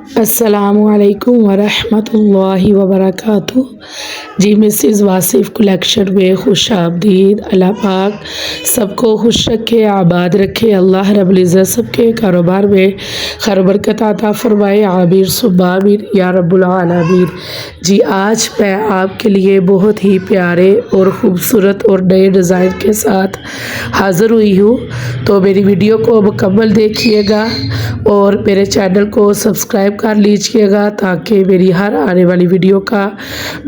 अस्सलामुअलैकुम वरहमतुल्लाहि वबरकातुहू। जी Mrs Wasif collection में खुश आमदीद। अल्लाह पाक सबको खुश रखे, आबाद रखे। अल्लाह रब्बुल इज़्ज़त सबके कारोबार में खैर बरकत अता फ़रमाए। आमीन सुम्मा आमीन या रब्बुल आलमीन। जी आज मैं आपके लिए बहुत ही प्यारे और ख़ूबसूरत और नए डिज़ाइन के साथ हाज़िर हुई हूँ। तो मेरी वीडियो को मुकम्मल देखिएगा और मेरे चैनल को सब्सक्राइब कर लीजिएगा ताकि मेरी हर आने वाली वीडियो का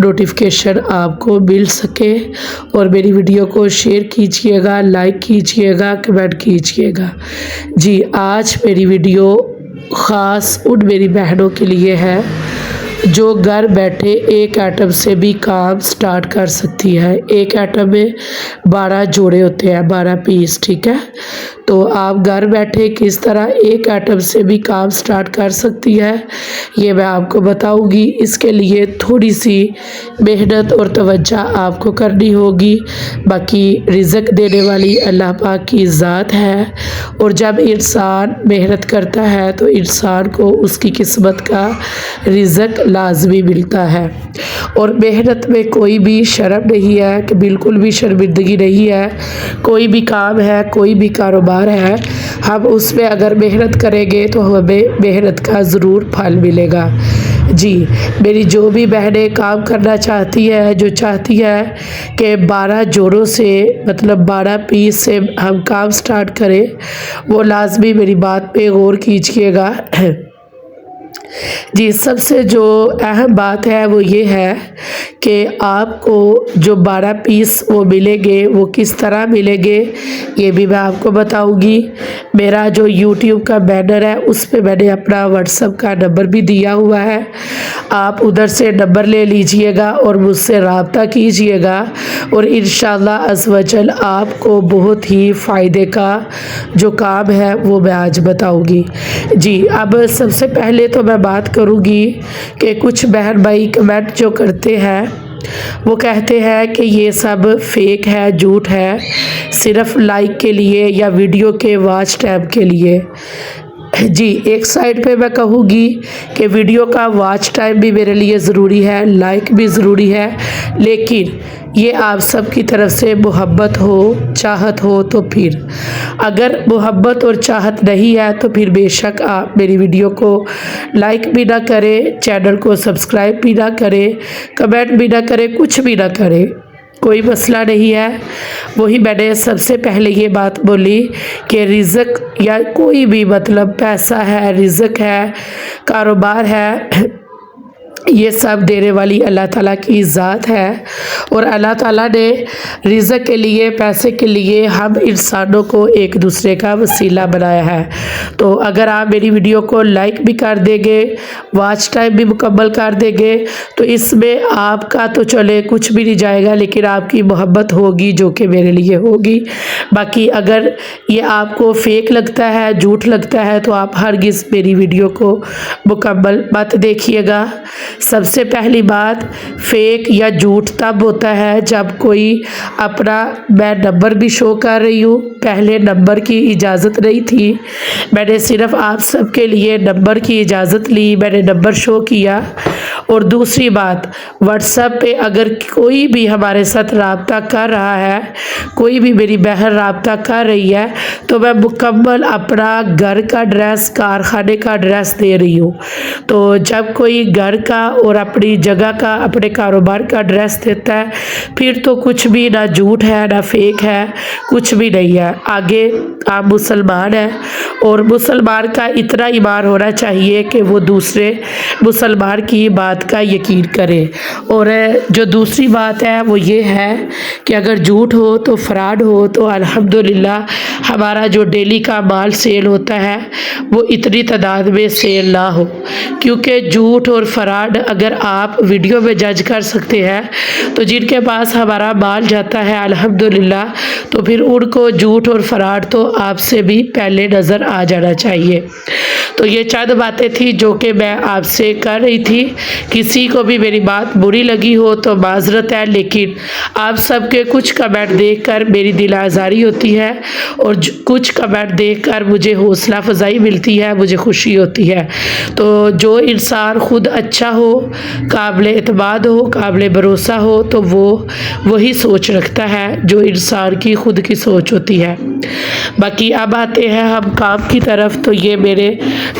नोटिफिकेशन आपको मिल सके। और मेरी वीडियो को शेयर कीजिएगा, लाइक कीजिएगा, कमेंट कीजिएगा। जी आज मेरी वीडियो ख़ास उन मेरी बहनों के लिए है जो घर बैठे एक आइटम से भी काम स्टार्ट कर सकती है। एक आइटम में 12 जोड़े होते हैं, 12 पीस, ठीक है। तो आप घर बैठे किस तरह एक आइटम से भी काम स्टार्ट कर सकती है ये मैं आपको बताऊंगी। इसके लिए थोड़ी सी मेहनत और तवज्जो आपको करनी होगी। बाकी रिज़्क देने वाली अल्लाह पाक की ज़ात है और जब इंसान मेहनत करता है तो इंसान को उसकी किस्मत का रिज़्क लाजमी मिलता है। और मेहनत में कोई भी शर्म नहीं है कि बिल्कुल भी शर्मिंदगी नहीं है। कोई भी काम है, कोई भी कारोबार है, हम उसमें अगर मेहनत करेंगे तो हमें मेहनत का ज़रूर फल मिलेगा। जी मेरी जो भी बहनें काम करना चाहती है, जो चाहती है कि 12 जोड़ों से मतलब 12 पीस से हम काम स्टार्ट करें, वो लाजमी मेरी बात पे गौर कीजिएगा। जी सबसे जो अहम बात है वो ये है कि आपको जो 12 पीस वो मिलेंगे वो किस तरह मिलेंगे ये भी मैं आपको बताऊंगी। मेरा जो YouTube का बैनर है उस पे मैंने अपना व्हाट्सएप का नंबर भी दिया हुआ है। आप उधर से नंबर ले लीजिएगा और मुझसे रब्ता कीजिएगा और इंशाअल्लाह अज़्ज़वजल आपको बहुत ही फ़ायदे का जो काम है वो मैं आज बताऊंगी। जी अब सबसे पहले तो मैं बात करूंगी कि कुछ बहन भाई कमेंट जो करते हैं वो कहते हैं कि ये सब फेक है, झूठ है, सिर्फ लाइक के लिए या वीडियो के वॉच टाइम के लिए। जी एक साइड पे मैं कहूँगी कि वीडियो का वॉच टाइम भी मेरे लिए ज़रूरी है, लाइक भी ज़रूरी है, लेकिन ये आप सब की तरफ से मोहब्बत हो, चाहत हो तो फिर। अगर मोहब्बत और चाहत नहीं है तो फिर बेशक आप मेरी वीडियो को लाइक भी ना करें, चैनल को सब्सक्राइब भी ना करें, कमेंट भी ना करें, कुछ भी ना करें, कोई मसला नहीं है। वही मैंने सबसे पहले ये बात बोली कि रिज़्क या कोई भी मतलब पैसा है, रिज़्क है, कारोबार है, ये सब देने वाली अल्लाह ताला की ज़ात है। और अल्लाह ताला ने रिज़्क के लिए, पैसे के लिए हम इंसानों को एक दूसरे का वसीला बनाया है। तो अगर आप मेरी वीडियो को लाइक भी कर देंगे, वॉच टाइम भी मुकम्मल कर देंगे, तो इसमें आपका तो चले कुछ भी नहीं जाएगा, लेकिन आपकी मोहब्बत होगी जो कि मेरे लिए होगी। बाकी अगर ये आपको फेक लगता है, झूठ लगता है, तो आप हरगिज़ मेरी वीडियो को मुकम्मल मत देखिएगा। सबसे पहली बात, फेक या झूठ तब होता है जब कोई अपना, मैं नंबर भी शो कर रही हूँ, पहले नंबर की इजाज़त नहीं थी, मैंने सिर्फ आप सबके लिए नंबर की इजाज़त ली, मैंने नंबर शो किया। और दूसरी बात, व्हाट्सएप पे अगर कोई भी हमारे साथ रब्ता कर रहा है, कोई भी मेरी बहन रब्ता कर रही है, तो मैं मुकम्मल अपना घर का एड्रेस, कारखाने का एड्रेस दे रही हूँ। तो जब कोई घर का और अपनी जगह का, अपने कारोबार का एड्रेस देता है, फिर तो कुछ भी ना झूठ है ना फेक है, कुछ भी नहीं है। आगे आप मुसलमान हैं और मुसलमान का इतना ईमान होना चाहिए कि वो दूसरे मुसलमान की बात का यकीन करे। और जो दूसरी बात है वो ये है कि अगर झूठ हो तो फ्रॉड हो तो अल्हम्दुलिल्लाह हमारा जो डेली का माल सेल होता है वो इतनी तादाद में सेल ना हो, क्योंकि झूठ और फ्रॉड अगर आप वीडियो में जज कर सकते हैं तो जिनके पास हमारा माल जाता है अल्हम्दुलिल्लाह, तो फिर उनको झूठ और फ्रॉड तो आपसे भी पहले नज़र आ जाना चाहिए। तो ये चंद बातें थी जो कि मैं आपसे कर रही थी। किसी को भी मेरी बात बुरी लगी हो तो माजरत है, लेकिन आप सबके कुछ कमेंट देखकर मेरी दिल आज़ारी होती है और कुछ कमेंट देखकर मुझे हौसला अफजाई मिलती है, मुझे खुशी होती है। तो जो इंसान ख़ुद अच्छा हो, काबिल एतमाद हो, काबिल भरोसा हो, तो वो वही सोच रखता है जो इंसान की ख़ुद की सोच होती है। बाकी अब आते हैं हम काम की तरफ। तो ये मेरे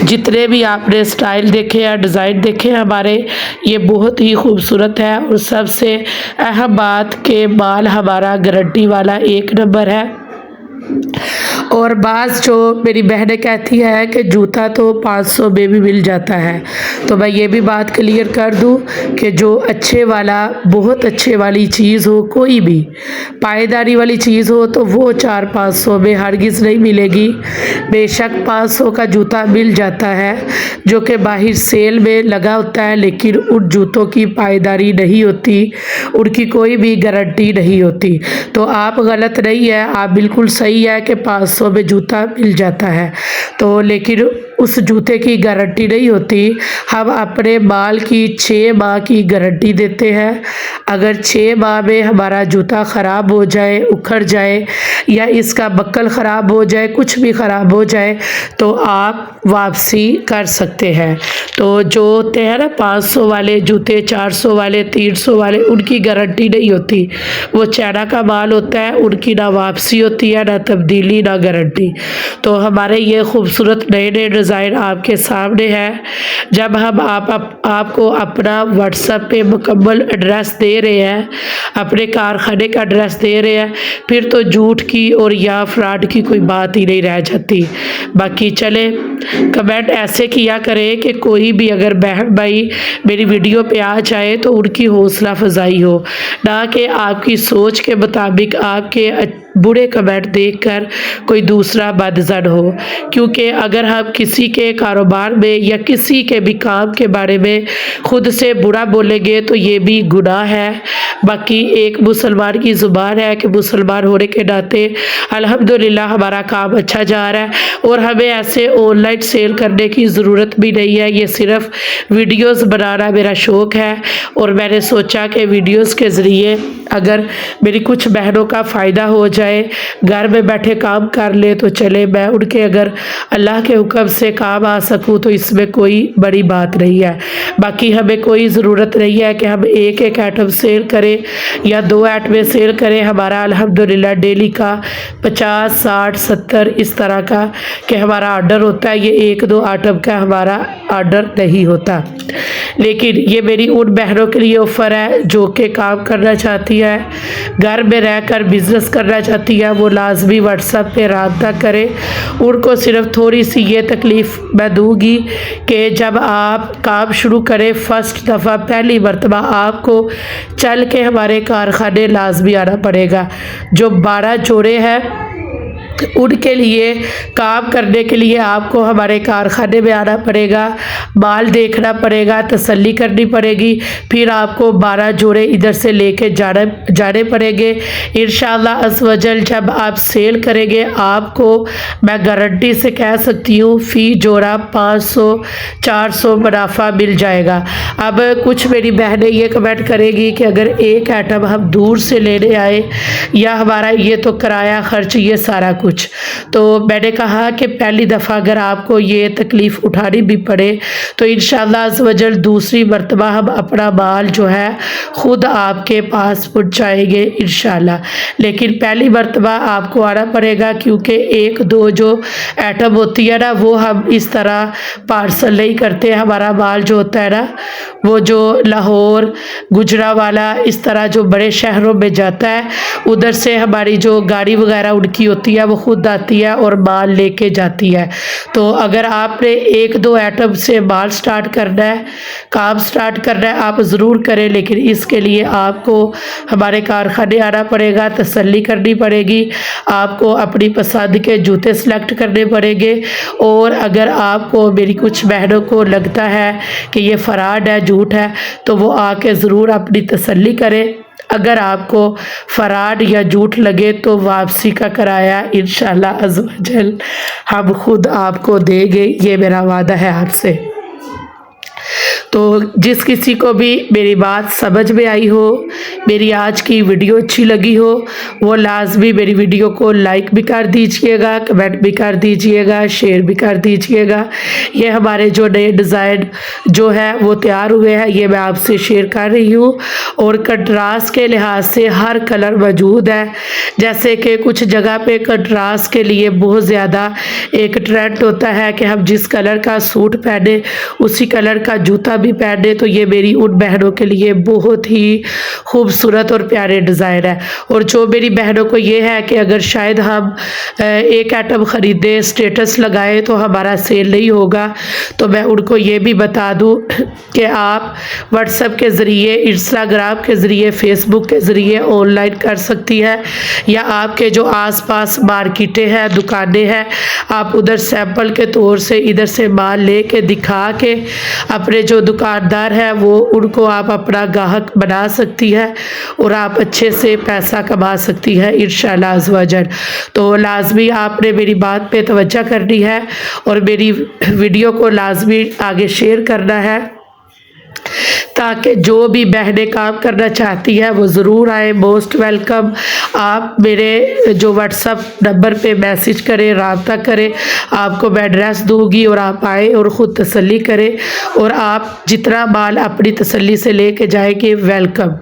जितने भी आपने स्टाइल देखे या डिज़ाइन देखे हमारे, ये बहुत ही खूबसूरत है और सबसे अहम बात के माल हमारा गारंटी वाला 1 नंबर है। और बाज़ जो मेरी बहनें कहती है कि जूता तो 500 में भी मिल जाता है, तो मैं ये भी बात क्लियर कर दूं कि जो अच्छे वाला, बहुत अच्छे वाली चीज़ हो, कोई भी पायदारी वाली चीज़ हो, तो वो 400-500 में हरगिज़ नहीं मिलेगी। बेशक 500 का जूता मिल जाता है जो कि बाहर सेल में लगा होता है, लेकिन उन जूतों की पायदारी नहीं होती, उनकी कोई भी गारंटी नहीं होती। तो आप गलत नहीं है, आप बिल्कुल सही है कि 500 में जूता मिल जाता है, तो लेकिन उस जूते की गारंटी नहीं होती। हम अपने माल की 6 माह की गारंटी देते हैं। अगर 6 माह में हमारा जूता ख़राब हो जाए, उखड़ जाए या इसका बक्कल ख़राब हो जाए, कुछ भी ख़राब हो जाए, तो आप वापसी कर सकते हैं। तो जो होते हैं ना 500 वाले जूते, 400 वाले, 300 वाले, उनकी गारंटी नहीं होती। वो चाइना का माल होता है, उनकी ना वापसी होती है, ना तब्दीली, ना गारंटी। तो हमारे ये खूबसूरत नए नए डिज़ाइन आपके सामने है। जब हम आपको अपना व्हाट्सएप पे मुकम्मल एड्रेस दे रहे हैं, अपने कारखाने का एड्रेस दे रहे हैं, फिर तो झूठ की और या फ्रॉड की कोई बात ही नहीं रह जाती। बाकी चले, कमेंट ऐसे किया करें कि कोई भी अगर बहन भाई मेरी वीडियो पे आ जाए तो उनकी हौसला अफजाई हो, ना कि आपकी सोच के मुताबिक आपके बुरे कमेंट देखकर कोई दूसरा बदज़न हो। क्योंकि अगर हम किसी के कारोबार में या किसी के भी काम के बारे में ख़ुद से बुरा बोलेंगे तो ये भी गुनाह है। बाकी एक मुसलमान की ज़ुबान है कि मुसलमान होने के नाते अल्हम्दुलिल्लाह हमारा काम अच्छा जा रहा है और हमें ऐसे ऑनलाइन सेल करने की ज़रूरत भी नहीं है। ये सिर्फ़ वीडियोज़ बनाना मेरा शौक़ है और मैंने सोचा कि वीडियोज़ के ज़रिए अगर मेरी कुछ बहनों का फ़ायदा हो जाए, घर में बैठे काम कर ले, तो चले मैं उनके अगर अल्लाह के हुक्म से काम आ सकूं तो इसमें कोई बड़ी बात नहीं है। बाकी हमें कोई ज़रूरत नहीं है कि हम एक एक आइटम सेल करें या 2 आइटमें सेल करें। हमारा अल्हम्दुलिल्लाह डेली का 50, 60, 70 इस तरह का कि हमारा ऑर्डर होता है। ये 1-2 आइटम का हमारा ऑर्डर नहीं होता। लेकिन ये मेरी उन बहनों के लिए ऑफ़र है जो कि काम करना चाहती है, घर में रहकर बिज़नेस करना चाहती है, वो लाजमी व्हाट्सएप पे रब्ता करें। उनको सिर्फ थोड़ी सी ये तकलीफ़ मैं दूँगी कि जब आप काम शुरू करें, फ़र्स्ट दफ़ा पहली मरतबा आपको चल के हमारे कारखाने लाजमी आना पड़ेगा। जो 12 जोड़े हैं उनके लिए काम करने के लिए आपको हमारे कारखाने में आना पड़ेगा, माल देखना पड़ेगा, तसल्ली करनी पड़ेगी, फिर आपको 12 जोड़े इधर से लेके जाने पड़ेंगे। इंशाअल्लाह अज़ वजल जब आप सेल करेंगे, आपको मैं गारंटी से कह सकती हूँ फ़ी जोड़ा 500-400 मुनाफा मिल जाएगा। अब कुछ मेरी बहनें ये कमेंट करेगी कि अगर एक आइटम हम दूर से लेने आए या हमारा ये तो किराया खर्च, ये सारा कुछ, तो मैंने कहा कि पहली दफ़ा अगर आपको ये तकलीफ़ उठानी भी पड़े तो इंशाअल्लाह अज़्ज़ वजल दूसरी मरतबा हम अपना माल जो है ख़ुद आपके पास पहुँचाएंगे इंशाअल्लाह। लेकिन पहली मरतबा आपको आना पड़ेगा, क्योंकि 1-2 जो आइटम होती है ना, वो हम इस तरह पार्सल नहीं करते। हमारा माल जो होता है ना, वो जो लाहौर, गुजरावाला, इस तरह जो बड़े शहरों में जाता है, उधर से हमारी जो गाड़ी वगैरह उनकी होती है वो खुद आती है और माल लेके जाती है। तो अगर आपने 1-2 आइटम से माल स्टार्ट करना है, काम स्टार्ट करना है, आप ज़रूर करें, लेकिन इसके लिए आपको हमारे कारखाने आना पड़ेगा, तसल्ली करनी पड़ेगी, आपको अपनी पसंद के जूते सेलेक्ट करने पड़ेंगे। और अगर आपको मेरी कुछ बहनों को लगता है कि ये फ्रॉड है, झूठ है, तो वो आके ज़रूर अपनी तसल्ली करें। अगर आपको फ्रॉड या झूठ लगे तो वापसी का किराया इंशाअल्लाह अज़्ज़ वजल हम खुद आपको देंगे, ये मेरा वादा है आपसे। तो जिस किसी को भी मेरी बात समझ में आई हो, मेरी आज की वीडियो अच्छी लगी हो, वो लाजमी मेरी वीडियो को लाइक भी कर दीजिएगा, कमेंट भी कर दीजिएगा, शेयर भी कर दीजिएगा। ये हमारे जो नए डिज़ाइन जो है वो तैयार हुए हैं, ये मैं आपसे शेयर कर रही हूँ। और कंट्रास्ट के लिहाज से हर कलर मौजूद है। जैसे कि कुछ जगह पे कंट्रास्ट के लिए बहुत ज़्यादा एक ट्रेंड होता है कि हम जिस कलर का सूट पहने उसी कलर का जूता भी पहने, तो ये मेरी उन बहनों के लिए बहुत ही खूबसूरत और प्यारे डिज़ाइन है। और जो मेरी बहनों को ये है कि अगर शायद हम एक आइटम ख़रीदें, स्टेटस लगाएं तो हमारा सेल नहीं होगा, तो मैं उनको ये भी बता दूं कि आप व्हाट्सएप के ज़रिए, इंस्टाग्राम के ज़रिए, फेसबुक के ज़रिए ऑनलाइन कर सकती है, या आपके जो आसपास मार्केटें हैं, दुकानें हैं, आप उधर सैंपल के तौर से इधर से माल ले के दिखा के अपने जो दुकानदार हैं वो उनको आप अपना ग्राहक बना सकती है और आप अच्छे से पैसा कमा सकती है इंशाल्लाह अज़्ज़वजल। तो लाजमी आपने मेरी बात पे तवज्जो करनी है और मेरी वीडियो को लाजमी आगे शेयर करना है, ताकि जो भी बहनें काम करना चाहती हैं वो ज़रूर आए। Most welcome. आप मेरे जो व्हाट्सअप नंबर पे मैसेज करें, रब्ता करें, आपको मैं एड्रेस दूंगी और आप आए और ख़ुद तसल्ली करें, और आप जितना माल अपनी तसल्ली से लेके जाएंगे, वेलकम,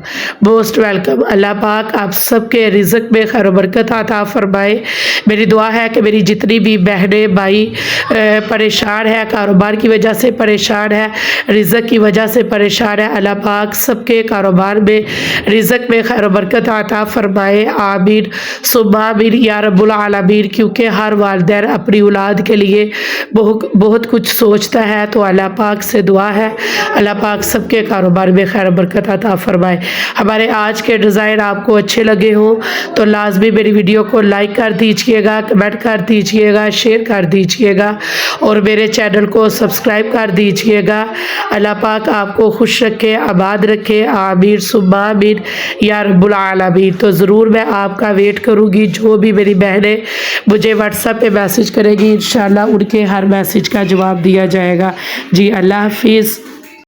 मोस्ट वेलकम। अल्लाह पाक आप सबके रिज़्क़ में खैर बरकत अता फरमाए। मेरी दुआ है कि मेरी जितनी भी बहनें भाई परेशान है, कारोबार की वजह से परेशान है, रिज़्क़ की वजह से परेशान है, अल्लाह पाक सबके कारोबार में रिज़्क़ में खैर बरकत अता फरमाए। आमीन सुम्मा आमीन या रब्बुल आलमीन। क्योंकि हर वालिदैन अपनी औलाद के लिए बहुत कुछ सोचता है, तो अल्लाह पाक से दुआ है अल्लाह पाक सबके कारोबार में खैर बरकत अता फरमाए। हमारे आज के डिज़ाइन आपको अच्छे लगे हो तो लाजमी मेरी वीडियो को लाइक कर दीजिएगा, कमेंट कर दीजिएगा, शेयर कर दीजिएगा और मेरे चैनल को सब्सक्राइब कर दीजिएगा। अल्लाह पाक आपको खुश रखे, आबाद रखे। आमीन सुम्मा आमीन या रब्बुल आलमीन। तो ज़रूर मैं आपका वेट करूँगी। जो भी मेरी बहनें मुझे व्हाट्सएप पे मैसेज करेगी, इंशाल्लाह उनके हर मैसेज का जवाब दिया जाएगा। जी अल्लाह हाफिज़।